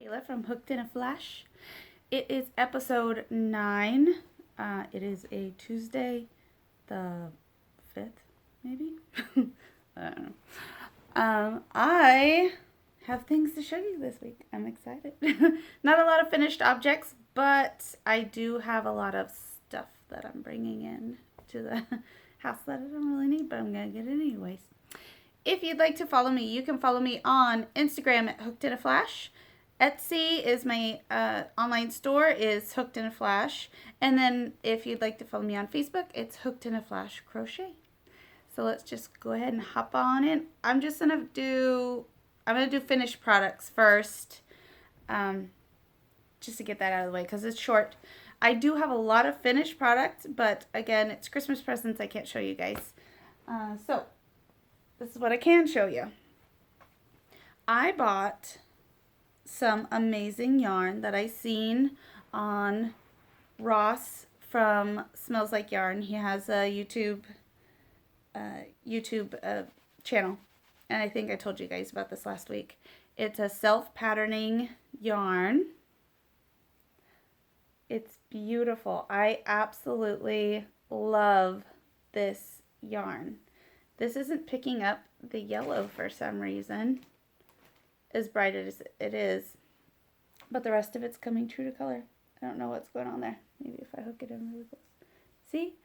Kayla from Hooked in a Flash. It is episode 9. It is a Tuesday, the 5th, maybe? I don't know. I have things to show you this week. I'm excited. Not a lot of finished objects, but I do have a lot of stuff that I'm bringing in to the house that I don't really need, but I'm going to get it anyways. If you'd like to follow me, you can follow me on Instagram at Hooked in a Flash. Etsy is my online store, is Hooked in a Flash. And then if you'd like to follow me on Facebook, it's Hooked in a Flash Crochet. So let's just go ahead and hop on in. I'm gonna do finished products first, just to get that out of the way because it's short. I do have a lot of finished products, but again, it's Christmas presents. I can't show you guys. So this is what I can show you. I bought some amazing yarn that I seen on Ross from Smells Like Yarn. He has a YouTube channel, and I think I told you guys about this last week. It's a self-patterning yarn. It's beautiful. I absolutely love this yarn. This isn't picking up the yellow for some reason, as bright as it is, but the rest of it's coming true to color. I don't know what's going on there. Maybe if I hook it in really close. See?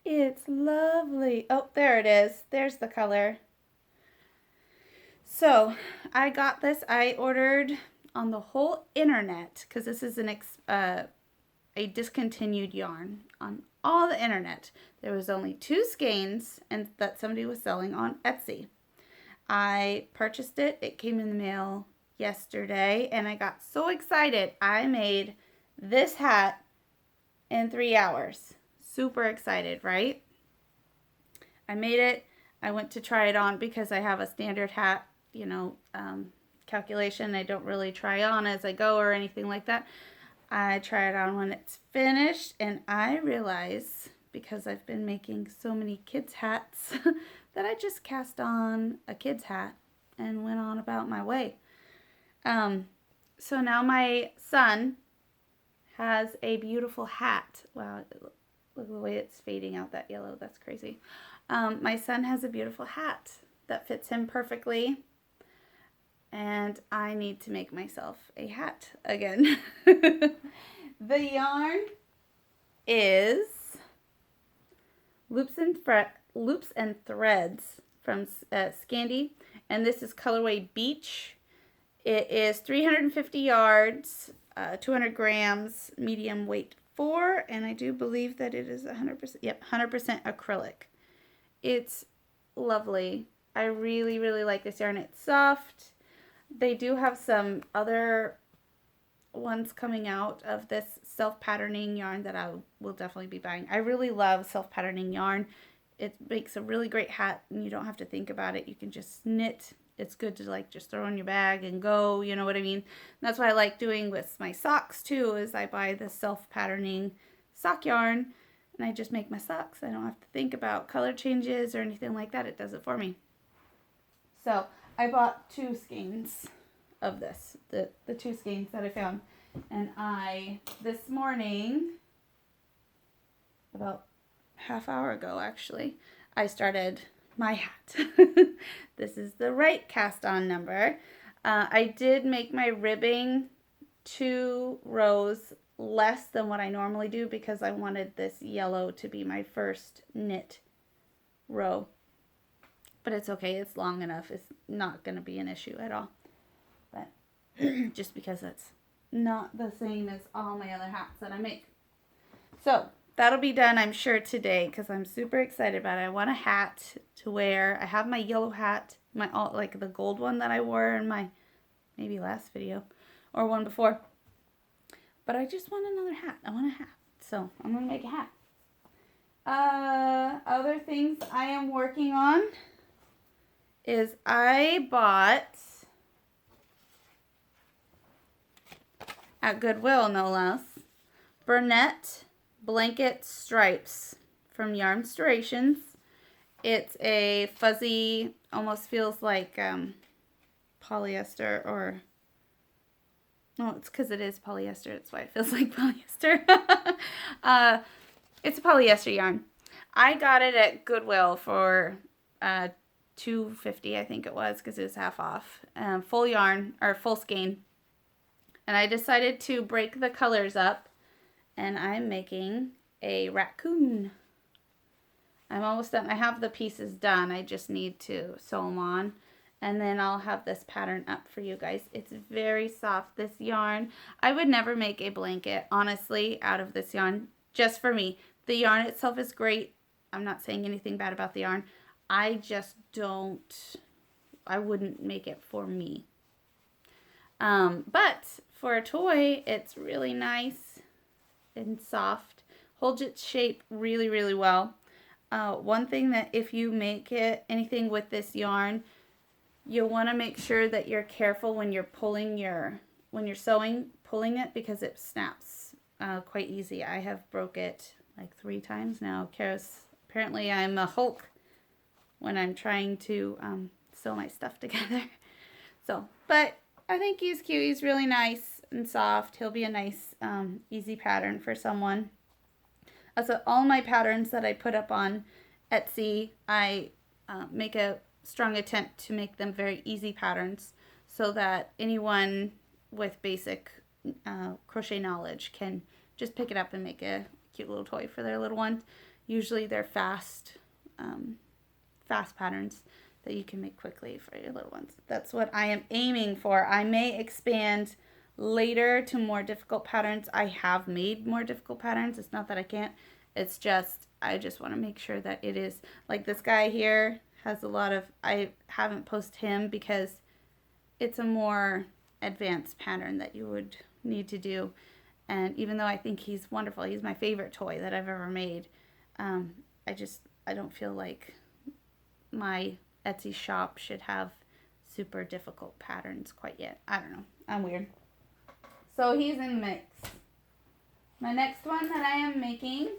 It's lovely. Oh, there it is. There's the color. So I got this. I ordered on the whole internet because this is a discontinued yarn on all the internet. There was only 2 skeins and that somebody was selling on Etsy. I purchased it. It came in the mail yesterday, and I got so excited. I made this hat in 3 hours. Super excited, right? I made it. I went to try it on because I have a standard hat, calculation. I don't really try on as I go or anything like that. I try it on when it's finished, and I realize, because I've been making so many kids' hats, that I just cast on a kid's hat and went on about my way. So now my son has a beautiful hat. Wow, look at the way it's fading out that yellow. That's crazy. My son has a beautiful hat that fits him perfectly. And I need to make myself a hat again. The yarn is Loops and Threads from Scandi, and this is colorway Beach. It is 350 yards, 200 grams, medium weight 4, and I do believe that it is 100%. Yep, 100% acrylic. It's lovely. I really, really like this yarn. It's soft. They do have some other ones coming out of this self-patterning yarn that I will definitely be buying. I really love self-patterning yarn. It makes a really great hat, and you don't have to think about it. You can just knit. It's good to just throw in your bag and go, you know what I mean? And that's what I like doing with my socks too, is I buy the self-patterning sock yarn, and I just make my socks. I don't have to think about color changes or anything like that. It does it for me. So I bought 2 skeins of this, the 2 skeins that I found. And this morning, about half hour ago actually, I started my hat. This is the right cast on number. I did make my ribbing 2 rows less than what I normally do because I wanted this yellow to be my first knit row. But it's okay, it's long enough. It's not going to be an issue at all. But just because it's not the same as all my other hats that I make. So that'll be done, I'm sure, today because I'm super excited about it. I want a hat to wear. I have my yellow hat, like the gold one that I wore in my maybe last video or one before. But I just want another hat. I want a hat. So I'm going to make a hat. Other things I am working on is I bought at Goodwill, no less, Burnett blanket stripes from Yarnstorations. It's a fuzzy, almost feels like polyester or Oh, it's because it is polyester. That's why it feels like polyester. It's a polyester yarn. I got it at Goodwill for $2.50, I think it was, because it was half off. Full yarn, or full skein. And I decided to break the colors up, and I'm making a raccoon. I'm almost done. I have the pieces done. I just need to sew them on. And then I'll have this pattern up for you guys. It's very soft, this yarn. I would never make a blanket, honestly, out of this yarn, just for me. The yarn itself is great. I'm not saying anything bad about the yarn. I just don't, I wouldn't make it for me. But for a toy, it's really nice and soft. Holds its shape really, really well. One thing that if you make it, anything with this yarn, you'll want to make sure that you're careful when you're pulling when you're sewing, pulling it, because it snaps quite easy. I have broke it like 3 times now. Kara's, apparently I'm a Hulk when I'm trying to sew my stuff together. So, but I think he's cute. He's really nice and soft. He'll be a nice, easy pattern for someone. So all my patterns that I put up on Etsy, I make a strong attempt to make them very easy patterns so that anyone with basic crochet knowledge can just pick it up and make a cute little toy for their little one. Usually they're fast patterns that you can make quickly for your little ones. That's what I am aiming for. I may expand later to more difficult patterns. I have made more difficult patterns. It's not that I can't. It's just, I just want to make sure that it is, like this guy here has a lot of, I haven't posted him because it's a more advanced pattern that you would need to do. And even though I think he's wonderful, he's my favorite toy that I've ever made, I don't feel like my Etsy shop should have super difficult patterns quite yet. I don't know. I'm weird. So he's in the mix. My next one that I am making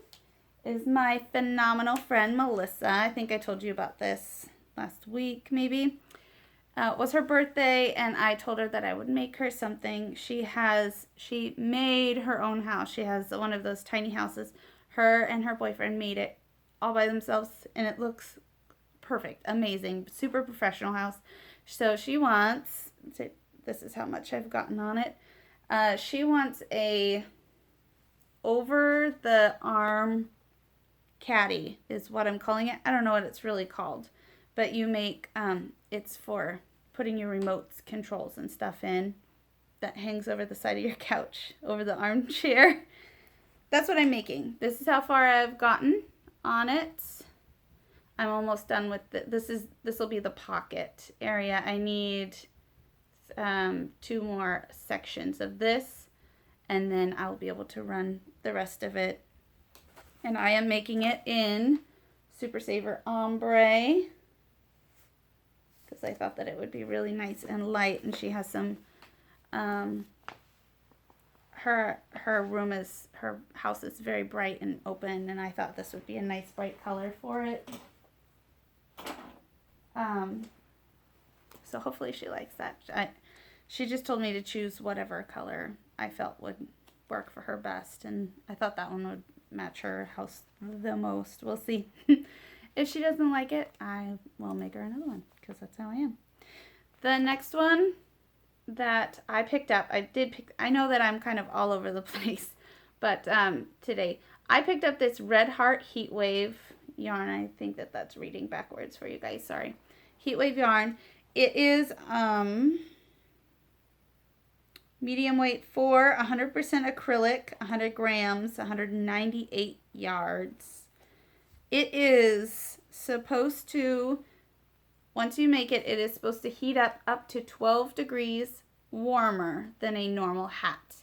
is my phenomenal friend Melissa. I think I told you about this last week, maybe. It was her birthday, and I told her that I would make her something. She made her own house. She has one of those tiny houses. Her and her boyfriend made it all by themselves, and it looks perfect, amazing, super professional house. So she wants, this is how much I've gotten on it. She wants a over the arm caddy is what I'm calling it. I don't know what it's really called, but you make, it's for putting your remote controls and stuff in, that hangs over the side of your couch, over the armchair. That's what I'm making. This is how far I've gotten on it. I'm almost done with this will be the pocket area. I need 2 more sections of this, and then I'll be able to run the rest of it. And I am making it in Super Saver Ombre because I thought that it would be really nice and light. And she has some, her house is very bright and open, and I thought this would be a nice bright color for it. So hopefully she likes that. She just told me to choose whatever color I felt would work for her best, and I thought that one would match her house the most. We'll see. If she doesn't like it, I will make her another one, because that's how I am. The next one that I picked up, I know that I'm kind of all over the place, but today I picked up this Red Heart Heat Wave yarn. I think that that's reading backwards for you guys, sorry. Heat Wave yarn. It is medium weight 100% acrylic, 100 grams, 198 yards. It is supposed to, once you make it, it is supposed to heat up to 12 degrees warmer than a normal hat.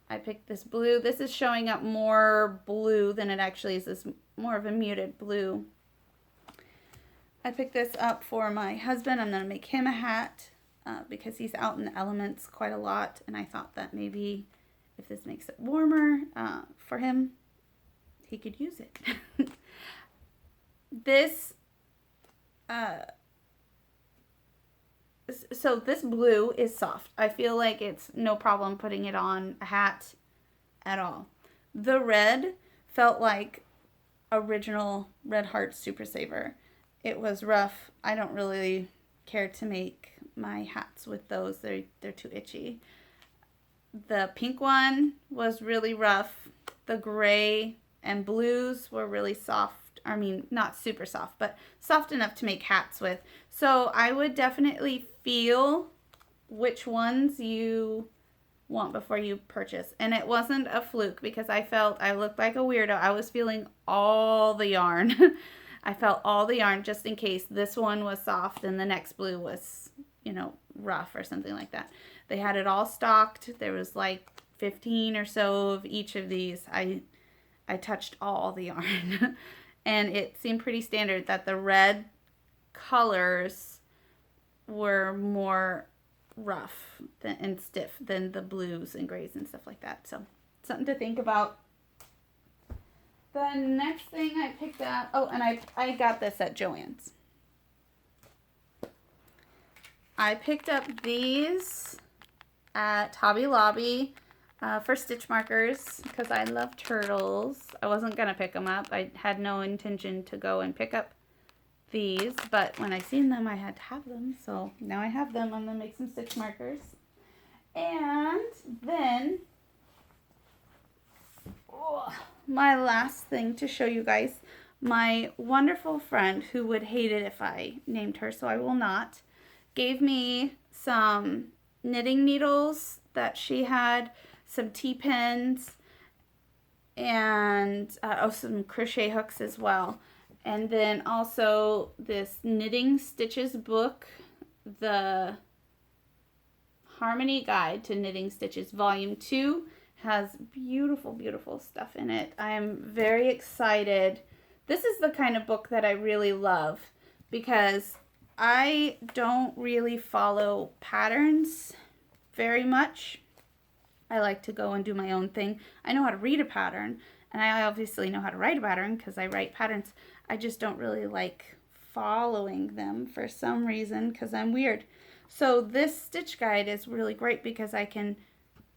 I picked this blue. This is showing up more blue than it actually is. This more of a muted blue. I picked this up for my husband. I'm going to make him a hat because he's out in the elements quite a lot. And I thought that maybe if this makes it warmer for him, he could use it. This so this blue is soft. I feel like it's no problem putting it on a hat at all. The red felt like original Red Heart Super Saver. It was rough. I don't really care to make my hats with those. They're too itchy. The pink one was really rough. The gray and blues were really soft. I mean, not super soft, but soft enough to make hats with. So I would definitely feel which ones you want before you purchase. And it wasn't a fluke because I felt I looked like a weirdo. I was feeling all the yarn. I felt all the yarn just in case this one was soft and the next blue was, you know, rough or something like that. They had it all stocked. There was like 15 or so of each of these. I touched all the yarn. And it seemed pretty standard that the red colors were more rough and stiff than the blues and grays and stuff like that. So something to think about. The next thing I picked up, oh, and I got this at Joann's. I picked up these at Hobby Lobby for stitch markers because I love turtles. I wasn't going to pick them up. I had no intention to go and pick up these, but when I seen them, I had to have them. So now I have them. I'm going to make some stitch markers. And then, my last thing to show you guys, my wonderful friend, who would hate it if I named her, so I will not, gave me some knitting needles that she had, some T-pins, and some crochet hooks as well. And then also this Knitting Stitches book, the Harmony Guide to Knitting Stitches Volume 2, has beautiful, beautiful stuff in it. I am very excited. This is the kind of book that I really love because I don't really follow patterns very much. I like to go and do my own thing. I know how to read a pattern, and I obviously know how to write a pattern because I write patterns. I just don't really like following them for some reason because I'm weird. So this stitch guide is really great because I can,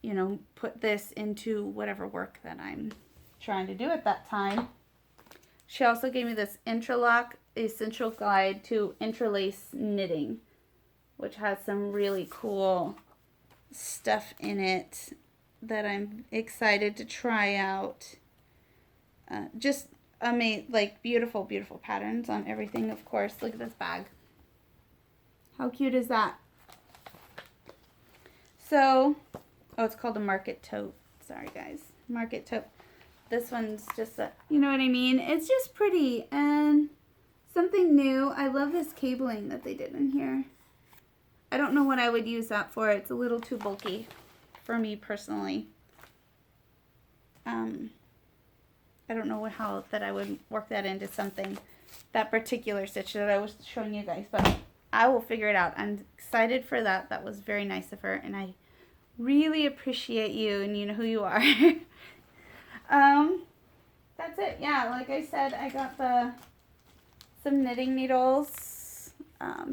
you know, put this into whatever work that I'm trying to do at that time. She also gave me this Intralock Essential Guide to Interlace Knitting, which has some really cool stuff in it that I'm excited to try out. Just like beautiful, beautiful patterns on everything, of course. Look at this bag. How cute is that? So, oh, it's called a market tote. Sorry, guys. Market tote. This one's just a, you know what I mean? It's just pretty and something new. I love this cabling that they did in here. I don't know what I would use that for. It's a little too bulky for me personally. I don't know how that I would work that into something, that particular stitch that I was showing you guys, but I will figure it out. I'm excited for that. That was very nice of her, and I really appreciate you, and you know who you are. That's it. Yeah, like I said, I got some knitting needles.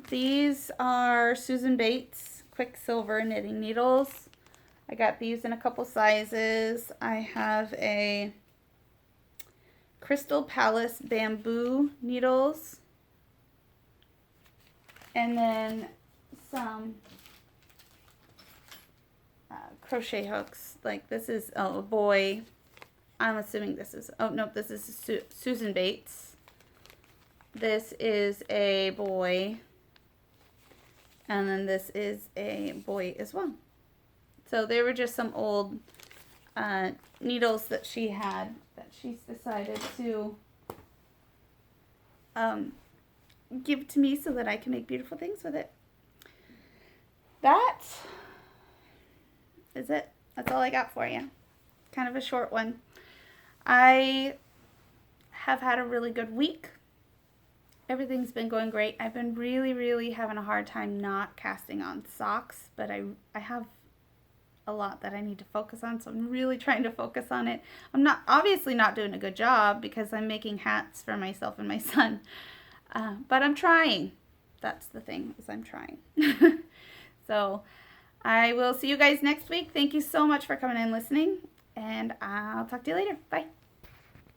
These are Susan Bates Quicksilver knitting needles. I got these in a couple sizes. I have a Crystal Palace bamboo needles, and then some crochet hooks. Like this is a boy. I'm assuming this is, oh no, this is Susan Bates. This is a boy, and then this is a boy as well. So they were just some old needles that she had that she's decided to give to me so that I can make beautiful things with it. That is it. That's all I got for you. Kind of a short one. I have had a really good week. Everything's been going great. I've been really, really having a hard time not casting on socks, but I have a lot that I need to focus on, so I'm really trying to focus on it. I'm obviously not doing a good job because I'm making hats for myself and my son, but I'm trying. That's the thing, is I'm trying. So I will see you guys next week. Thank you so much for coming and listening, and I'll talk to you later. Bye.